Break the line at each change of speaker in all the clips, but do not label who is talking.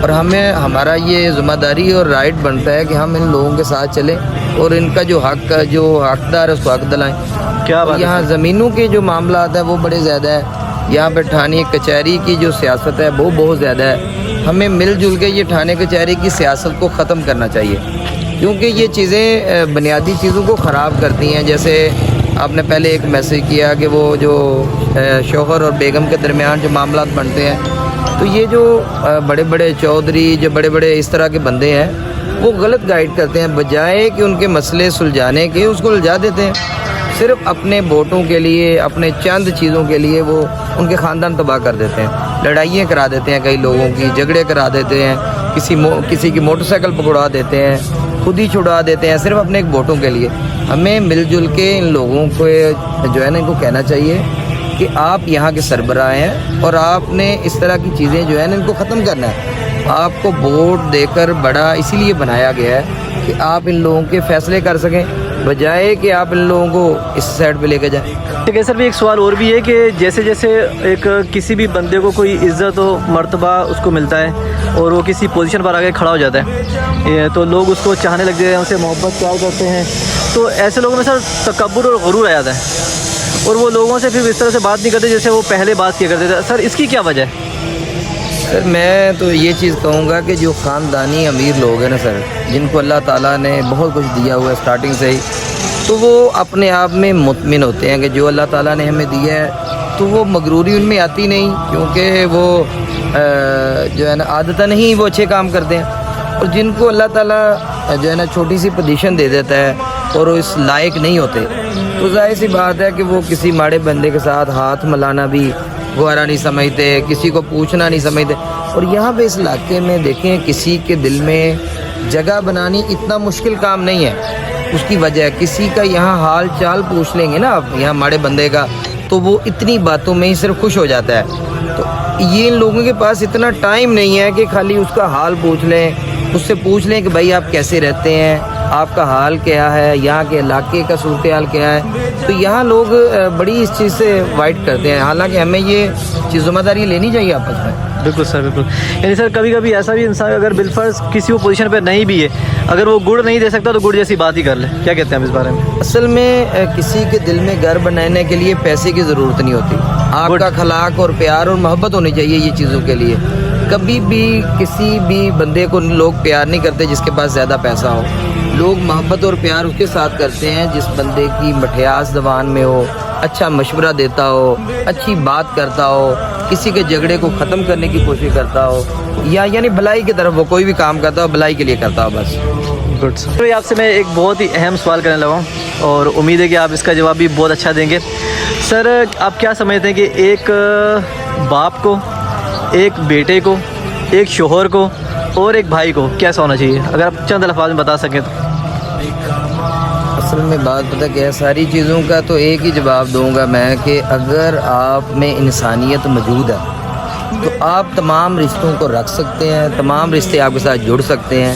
اور ہمیں ہمارا یہ ذمہ داری اور رائٹ بنتا ہے کہ ہم ان لوگوں کے ساتھ چلیں اور ان کا جو حق ہے، جو حقدار ہے اس کو حق دلائیں۔
کیا بات ہے
یہاں زمینوں کے جو معاملات ہیں وہ بڑے زیادہ ہے، یہاں پہ تھانے کچہری کی جو سیاست ہے وہ بہت زیادہ ہے۔ ہمیں مل جل کے یہ تھانے کچہری کی سیاست کو ختم کرنا چاہیے، کیونکہ یہ چیزیں بنیادی چیزوں کو خراب کرتی ہیں۔ جیسے آپ نے پہلے ایک میسج کیا کہ وہ جو شوہر اور بیگم کے درمیان جو معاملات بنتے ہیں، تو یہ جو بڑے بڑے چودھری، جو بڑے بڑے اس طرح کے بندے ہیں، وہ غلط گائیڈ کرتے ہیں، بجائے کہ ان کے مسئلے سلجھانے کے اس کو الجھا دیتے ہیں۔ صرف اپنے ووٹوں کے لیے، اپنے چند چیزوں کے لیے وہ ان کے خاندان تباہ کر دیتے ہیں، لڑائیاں کرا دیتے ہیں، کئی لوگوں کی جھگڑے کرا دیتے ہیں، کسی کی موٹر سائیکل پکڑوا دیتے ہیں، خود ہی چھڑوا دیتے ہیں صرف اپنے ایک ووٹوں کے لیے۔ ہمیں مل جل کے ان لوگوں کو جو ہے نا ان کو کہنا چاہیے کہ آپ یہاں کے سربراہ ہیں اور آپ نے اس طرح کی چیزیں جو ہے نا ان کو ختم کرنا ہے۔ آپ کو ووٹ دے کر بڑا اسی لیے بنایا گیا ہے کہ آپ ان لوگوں کے فیصلے کر سکیں، بجائے کہ آپ ان لوگوں کو اس سائڈ پہ لے کے جائیں۔
ٹھیک ہے سر، بھی ایک سوال اور بھی ہے کہ جیسے جیسے ایک کسی بھی بندے کو کوئی عزت و مرتبہ اس کو ملتا ہے اور وہ کسی پوزیشن پر آگے کھڑا ہو جاتا ہے تو لوگ اس کو چاہنے لگ جاتے ہیں، اسے محبت پیار کرتے ہیں، تو ایسے لوگوں میں سر تکبر اور غرور آ جاتا ہے اور وہ لوگوں سے پھر اس طرح سے بات نہیں کرتے جیسے وہ پہلے بات کیا کرتے تھے۔ سر اس کی کیا وجہ ہے؟
سر میں تو یہ چیز کہوں گا کہ جو خاندانی امیر لوگ ہیں نا سر، جن کو اللہ تعالیٰ نے بہت کچھ دیا ہوا ہے اسٹارٹنگ سے ہی، تو وہ اپنے آپ میں مطمئن ہوتے ہیں کہ جو اللہ تعالیٰ نے ہمیں دیا ہے، تو وہ مغروری ان میں آتی نہیں، کیونکہ وہ جو ہے نا عادتاً ہی وہ اچھے کام کرتے ہیں۔ اور جن کو اللہ تعالیٰ جو ہے نا چھوٹی سی پوزیشن دے دیتا ہے اور وہ اس لائق نہیں ہوتے، تو ظاہر سی بات ہے کہ وہ کسی ماڑے بندے کے ساتھ ہاتھ ملانا بھی گوارا نہیں سمجھتے، کسی کو پوچھنا نہیں سمجھتے۔ اور یہاں پہ اس علاقے میں دیکھیں کسی کے دل میں جگہ بنانی اتنا مشکل کام نہیں ہے۔ اس کی وجہ ہے کسی کا یہاں حال چال پوچھ لیں گے نا آپ یہاں ماڑے بندے کا، تو وہ اتنی باتوں میں ہی صرف خوش ہو جاتا ہے۔ تو یہ ان لوگوں کے پاس اتنا ٹائم نہیں ہے کہ خالی اس کا حال پوچھ لیں، اس سے پوچھ لیں کہ بھائی آپ کیسے رہتے ہیں، آپ کا حال کیا ہے، یہاں کے علاقے کا صورتحال کیا ہے۔ تو یہاں لوگ بڑی اس چیز سے وائٹ کرتے ہیں، حالانکہ ہمیں یہ چیز ذمہ داری لینی چاہیے آپس میں۔
بالکل سر، بالکل۔ یعنی سر کبھی کبھی ایسا بھی انسان اگر بالفرض کسی وہ پوزیشن پہ نہیں بھی ہے، اگر وہ گڑ نہیں دے سکتا تو گڑ جیسی بات ہی کر لے، کیا کہتے ہیں آپ اس بارے میں؟
اصل میں کسی کے دل میں گھر بنانے کے لیے پیسے کی ضرورت نہیں ہوتی، آپ کا اخلاق اور پیار اور محبت ہونی چاہیے یہ چیزوں کے لیے۔ کبھی بھی کسی بھی بندے کو لوگ پیار نہیں کرتے جس کے پاس زیادہ پیسہ ہو، لوگ محبت اور پیار اس کے ساتھ کرتے ہیں جس بندے کی مٹھیاس زبان میں ہو، اچھا مشورہ دیتا ہو، اچھی بات کرتا ہو، کسی کے جھگڑے کو ختم کرنے کی کوشش کرتا ہو، یا یعنی بھلائی کی طرف وہ کوئی بھی کام کرتا ہو بھلائی کے لیے کرتا ہو بس۔
گڈ سر، آپ سے میں ایک بہت ہی اہم سوال کرنے لگا ہوں اور امید ہے کہ آپ اس کا جواب بھی بہت اچھا دیں گے۔ سر آپ کیا سمجھتے ہیں کہ ایک باپ کو، ایک بیٹے کو، ایک شوہر کو اور ایک بھائی کو کیسا ہونا چاہیے؟ اگر آپ چند الفاظ میں بتا سکیں تو۔
اصل میں بات پتہ کیا ہے، ساری چیزوں کا تو ایک ہی جواب دوں گا میں کہ اگر آپ میں انسانیت موجود ہے تو آپ تمام رشتوں کو رکھ سکتے ہیں، تمام رشتے آپ کے ساتھ جڑ سکتے ہیں۔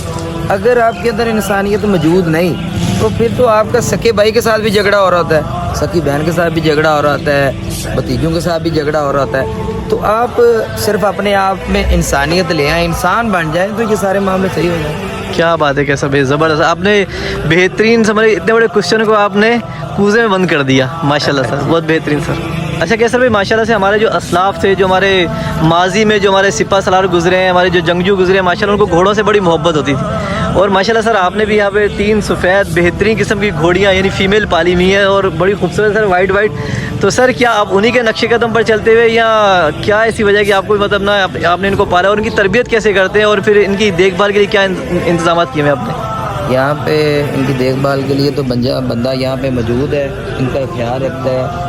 اگر آپ کے اندر انسانیت موجود نہیں تو پھر تو آپ کا سکے بھائی کے ساتھ بھی جھگڑا ہو رہا ہوتا ہے، سکی بہن کے ساتھ بھی جھگڑا ہو رہا ہوتا ہے، بھتیجوں کے ساتھ بھی جھگڑا ہو رہا ہوتا ہے۔ تو آپ صرف اپنے آپ میں انسانیت لے آئیں، انسان بن جائیں تو یہ سارے معاملے صحیح ہو جائیں۔
کیا بات ہے، کیسا بے زبردست آپ نے بہترین سمجھ، اتنے بڑے کوشچن کو آپ نے کوزے میں بند کر دیا، ماشاءاللہ سر، بہت بہترین سر۔ اچھا کیا سر بھائی، ماشاءاللہ سے ہمارے جو اسلاف تھے، جو ہمارے ماضی میں جو ہمارے سپاہ سالار گزرے ہیں، ہمارے جو جنگجو گزرے ہیں، ماشاءاللہ ان کو گھوڑوں سے بڑی محبت ہوتی تھی، اور ماشاءاللہ سر آپ نے بھی یہاں پہ 3 سفید بہترین قسم کی گھوڑیاں یعنی فیمیل پالی ہوئی ہیں اور بڑی خوبصورت سر، وائٹ وائٹ۔ تو سر کیا آپ انہی کے نقش قدم پر چلتے ہوئے یا کیا ایسی وجہ کہ آپ کو مطلب نا آپ نے ان کو پالا، اور ان کی تربیت کیسے کرتے ہیں اور پھر ان کی دیکھ بھال کے لیے کیا انتظامات کیے ہیں آپ نے؟
یہاں پہ ان کی دیکھ بھال کے لیے تو بندہ یہاں پہ موجود ہے، ان کا خیال رکھتا ہے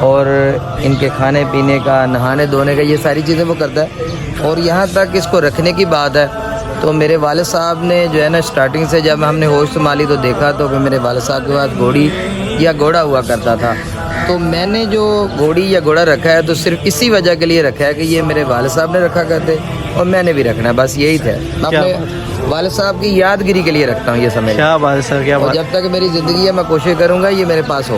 اور ان کے کھانے پینے کا، نہانے دھونے کا، یہ ساری چیزیں وہ کرتا ہے۔ اور یہاں تک اس کو رکھنے کی بات ہے تو میرے والد صاحب نے جو ہے نا اسٹارٹنگ سے جب ہم نے ہوش سنبھالی تو دیکھا تو کہ میرے والد صاحب کے پاس گھوڑی یا گھوڑا ہوا کرتا تھا، تو میں نے جو گھوڑی یا گھوڑا رکھا ہے تو صرف اسی وجہ کے لیے رکھا ہے کہ یہ میرے والد صاحب نے رکھا کرتے اور میں نے بھی رکھنا ہے، بس یہی تھا۔ میں اپنے والد صاحب کی یادگیری کے لیے رکھتا ہوں یہ سمجھ۔
کیا بات ہے سر، کیا بات۔
جب تک میری زندگی ہے میں کوشش کروں گا یہ میرے پاس ہو۔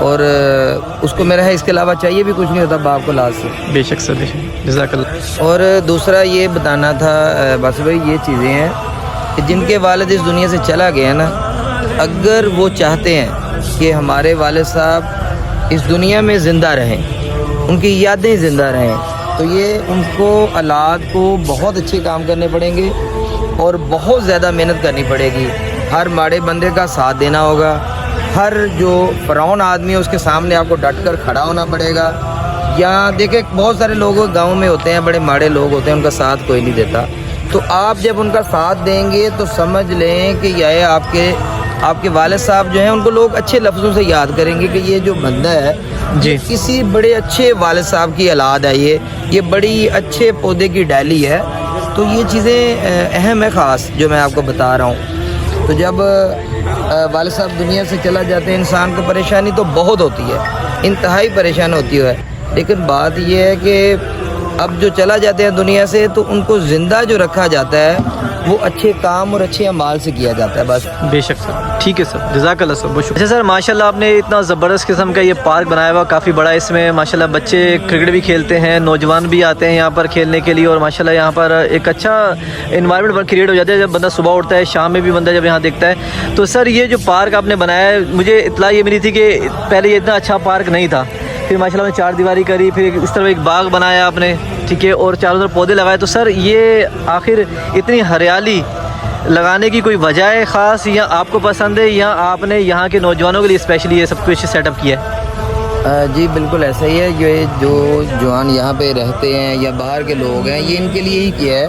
اور اس کو میرا ہے اس کے علاوہ چاہیے بھی کچھ نہیں ہوتا باپ کو لاز سے.
بے شک سر، بے شک، جزاک اللہ.
اور دوسرا یہ بتانا تھا بس بھائی یہ چیزیں ہیں کہ جن کے والد اس دنیا سے چلا گیا نا، اگر وہ چاہتے ہیں کہ ہمارے والد صاحب اس دنیا میں زندہ رہیں، ان کی یادیں زندہ رہیں، تو یہ ان کو اولاد کو بہت اچھے کام کرنے پڑیں گے اور بہت زیادہ محنت کرنی پڑے گی. ہر ماڑے بندے کا ساتھ دینا ہوگا، ہر جو فرعون آدمی ہے اس کے سامنے آپ کو ڈٹ کر کھڑا ہونا پڑے گا. یا دیکھیں بہت سارے لوگ گاؤں میں ہوتے ہیں، بڑے ماڑے لوگ ہوتے ہیں، ان کا ساتھ کوئی نہیں دیتا. تو آپ جب ان کا ساتھ دیں گے تو سمجھ لیں کہ یہ آپ کے والد صاحب جو ہیں ان کو لوگ اچھے لفظوں سے یاد کریں گے کہ یہ جو بندہ ہے
جی،
کسی بڑے اچھے والد صاحب کی اولاد ہے، یہ بڑی اچھے پودے کی ڈالی ہے. تو یہ چیزیں اہم ہے خاص جو میں آپ کو بتا رہا ہوں. تو جب والد صاحب دنیا سے چلا جاتے ہیں انسان کو پریشانی تو بہت ہوتی ہے، انتہائی پریشان ہوتی ہے. لیکن بات یہ ہے کہ اب جو چلا جاتے ہیں دنیا سے تو ان کو زندہ جو رکھا جاتا ہے وہ اچھے کام اور اچھے اعمال سے کیا جاتا ہے بس.
بے شک سر، ٹھیک ہے سر، جزاک اللہ سر، بہت شکریہ. اچھا سر، ماشاءاللہ آپ نے اتنا زبردست قسم کا یہ پارک بنایا ہوا، کافی بڑا. اس میں ماشاءاللہ بچے کرکٹ بھی کھیلتے ہیں، نوجوان بھی آتے ہیں یہاں پر کھیلنے کے لیے، اور ماشاءاللہ یہاں پر ایک اچھا انوائرمنٹ کریٹ ہو جاتا ہے جب بندہ صبح اٹھتا ہے، شام میں بھی بندہ جب یہاں دیکھتا ہے. تو سر یہ جو پارک آپ نے بنایا ہے، مجھے اطلاع یہ ملی تھی کہ پہلے یہ اتنا اچھا پارک نہیں تھا، پھر ماشاءاللہ نے 4 دیواری کری، پھر اس طرح ایک باغ بنایا آپ نے، ٹھیک ہے، اور چاروں طرف پودے لگائے. تو سر یہ آخر اتنی ہریالی لگانے کی کوئی وجہ ہے خاص، یا آپ کو پسند ہے، یا آپ نے یہاں کے نوجوانوں کے لیے اسپیشلی یہ سب کچھ سیٹ اپ کیا ہے؟
جی بالکل ایسا ہی ہے. یہ جو جوان یہاں پہ رہتے ہیں یا باہر کے لوگ ہیں، یہ ان کے لیے ہی کیا ہے.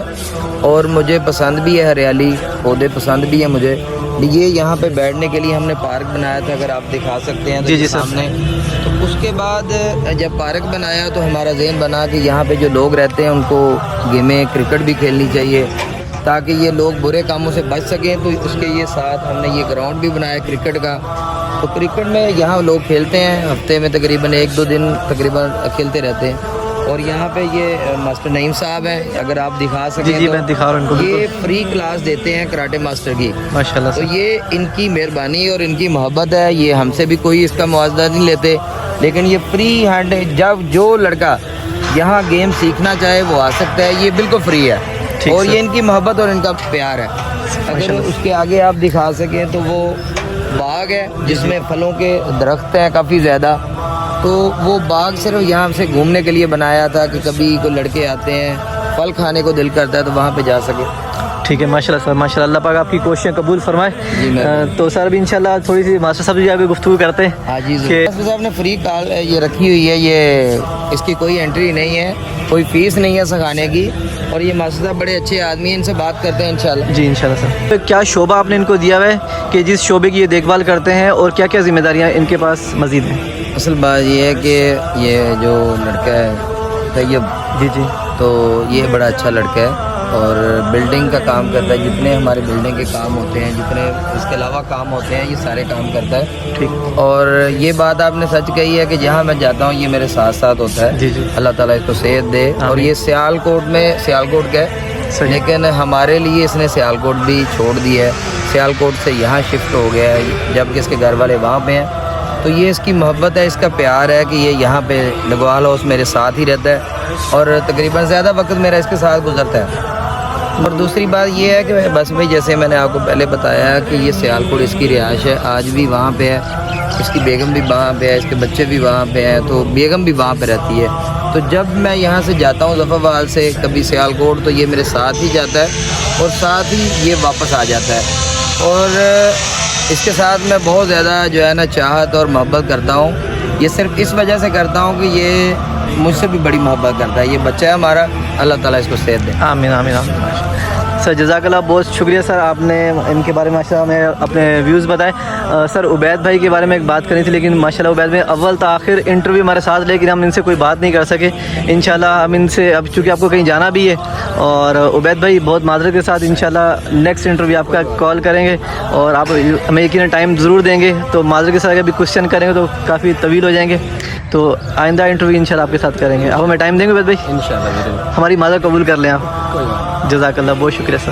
اور مجھے پسند بھی ہے ہریالی، پودے پسند بھی ہیں مجھے. یہ یہاں پہ بیٹھنے کے لیے ہم نے پارک بنایا تھا، اگر آپ دکھا سکتے ہیں تو
جی
سامنے. تو اس کے بعد جب پارک بنایا تو ہمارا ذہن بنا کہ یہاں پہ جو لوگ رہتے ہیں ان کو گیمیں کرکٹ بھی کھیلنی چاہیے تاکہ یہ لوگ برے کاموں سے بچ سکیں. تو اس کے یہ ساتھ ہم نے یہ گراؤنڈ بھی بنایا کرکٹ کا. تو کرکٹ میں یہاں لوگ کھیلتے ہیں، ہفتے میں تقریباً 1-2 دن تقریباً کھیلتے رہتے ہیں. اور یہاں پہ یہ ماسٹر نعیم صاحب ہیں، اگر آپ دکھا سکیں.
جی میں دکھا رہا ہوں ان کو.
یہ فری کلاس دیتے ہیں کراٹے ماسٹر کی
ماشاءاللہ.
تو یہ ان کی مہربانی اور ان کی محبت ہے. یہ ہم سے بھی کوئی اس کا معاوضہ نہیں لیتے، لیکن یہ فری ہینڈ، جب جو لڑکا یہاں گیم سیکھنا چاہے وہ آ سکتا ہے، یہ بالکل فری ہے. اور یہ ان کی محبت اور ان کا پیار ہے. اگر اس کے آگے آپ دکھا سکیں تو وہ باغ ہے جس میں پھلوں کے درخت ہیں کافی زیادہ. تو وہ باغ صرف یہاں سے گھومنے کے لیے بنایا تھا کہ کبھی کوئی لڑکے آتے ہیں پھل کھانے کو دل کرتا ہے تو وہاں پہ جا سکے.
ٹھیک ہے، ماشاءاللہ سر، ماشاءاللہ، اللہ پاک آپ کی کوششیں قبول فرمائے.
جی
تو سر ابھی انشاءاللہ تھوڑی سی ماسٹر صاحب جی آگے گفتگو کرتے ہیں.
ہاں جی، ماسٹر صاحب نے فری کال یہ رکھی ہوئی ہے، یہ اس کی کوئی انٹری نہیں ہے، کوئی فیس نہیں ہے سکھانے کی. اور یہ ماسٹر صاحب بڑے اچھے آدمی ہیں، ان سے بات کرتے ہیں انشاءاللہ.
جی انشاءاللہ سر. کیا شعبہ آپ نے ان کو دیا ہوا ہے کہ جس شعبے کی یہ دیکھ بھال کرتے ہیں، اور کیا کیا ذمہ داریاں ان کے پاس مزید ہیں؟
اصل بات یہ ہے کہ یہ جو لڑکا ہے طیب،
جی
تو یہ بڑا اچھا لڑکا ہے اور بلڈنگ کا کام کرتا ہے. جتنے ہمارے بلڈنگ کے کام ہوتے ہیں، جتنے اس کے علاوہ کام ہوتے ہیں، یہ سارے کام کرتا ہے.
ٹھیک.
اور یہ بات آپ نے سچ کہی ہے کہ جہاں میں جاتا ہوں یہ میرے ساتھ ساتھ ہوتا ہے.
جی
اللہ تعالیٰ اس کو صحت دے. اور یہ سیالکوٹ کا ہے، لیکن ہمارے لیے اس نے سیالکوٹ بھی چھوڑ دیا ہے. سیالکوٹ سے یہاں شفٹ ہو گیا ہے، جبکہ اس کے گھر والے وہاں پہ ہیں. تو یہ اس کی محبت ہے، اس کا پیار ہے کہ یہ یہاں پہ لگوال ہاؤس میرے ساتھ ہی رہتا ہے اور تقریباً زیادہ وقت میرا اس کے ساتھ گزرتا ہے. اور دوسری بات یہ ہے کہ بس بھائی جیسے میں نے آپ کو پہلے بتایا کہ یہ سیالکوٹ اس کی رہائش ہے، آج بھی وہاں پہ ہے. اس کی بیگم بھی وہاں پہ ہے، اس کے بچے بھی وہاں پہ ہیں، تو بیگم بھی وہاں پہ رہتی ہے. تو جب میں یہاں سے جاتا ہوں ظفرآباد سے کبھی سیالکوٹ تو یہ میرے ساتھ ہی جاتا ہے اور ساتھ ہی یہ واپس آ جاتا ہے. اور اس کے ساتھ میں بہت زیادہ جو ہے نا چاہت اور محبت کرتا ہوں. یہ صرف اس وجہ سے کرتا ہوں کہ یہ مجھ سے بھی بڑی محبت کرتا ہے. یہ بچہ ہے ہمارا، اللہ تعالیٰ اس کو صحت دے.
آمین آمین آمین. سر جزاک اللہ، بہت شکریہ سر، آپ نے ان کے بارے میں ماشاء اللہ ہمیں اپنے ویوز بتائے. سر عبید بھائی کے بارے میں ایک بات کرنی تھی، لیکن ماشاء اللہ عبید بھائی اول تا آخر انٹرویو ہمارے ساتھ، لیکن ہم ان سے کوئی بات نہیں کر سکے. انشاءاللہ ہم ان سے اب چونکہ آپ کو کہیں جانا بھی ہے، اور عبید بھائی بہت معذرت کے ساتھ انشاءاللہ نیکسٹ انٹرویو آپ کا کال کریں گے اور آپ ہمیں یقیناً ٹائم ضرور دیں گے. تو معذرت کے ساتھ اگر بھی کوشچن کریں گے تو کافی طویل ہو جائیں گے، تو آئندہ انٹرویو انشاءاللہ آپ کے ساتھ کریں گے. آپ ہمیں ٹائم دیں گے عبید بھائی؟
انشاءاللہ
ہماری معذرت قبول کر لیں آپ. جزاک اللہ، بہت شکریہ سر.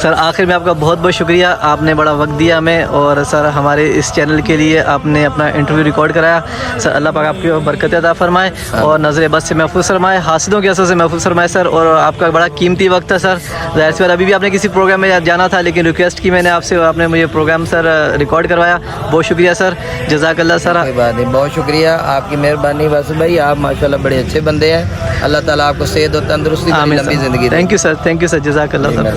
سر آخر میں آپ کا بہت بہت شکریہ, آپ نے بڑا وقت دیا ہمیں, اور سر ہمارے اس چینل کے لیے آپ نے اپنا انٹرویو ریکارڈ کرایا. سر اللہ پاک آپ کی برکت عطا فرمائے اور نظر بد سے محفوظ فرمائے, حاسدوں کے اثر سے محفوظ فرمائے سر. اور آپ کا بڑا قیمتی وقت تھا سر, ظاہر سی بات ابھی بھی آپ نے کسی پروگرام میں جانا تھا لیکن ریکویسٹ کی میں نے آپ سے, آپ نے مجھے پروگرام سر ریکارڈ کروایا. بہت شکریہ سر, جزاک اللہ سر.
کوئی بات نہیں, بہت شکریہ آپ کی مہربانی. بس بھائی آپ ماشاءاللہ بڑے اچھے بندے ہیں, اللہ تعالیٰ آپ کو صحت و تندرستی, لمبی زندگی دے.
Thank you sir, thank you sir, جزاک اللہ سر.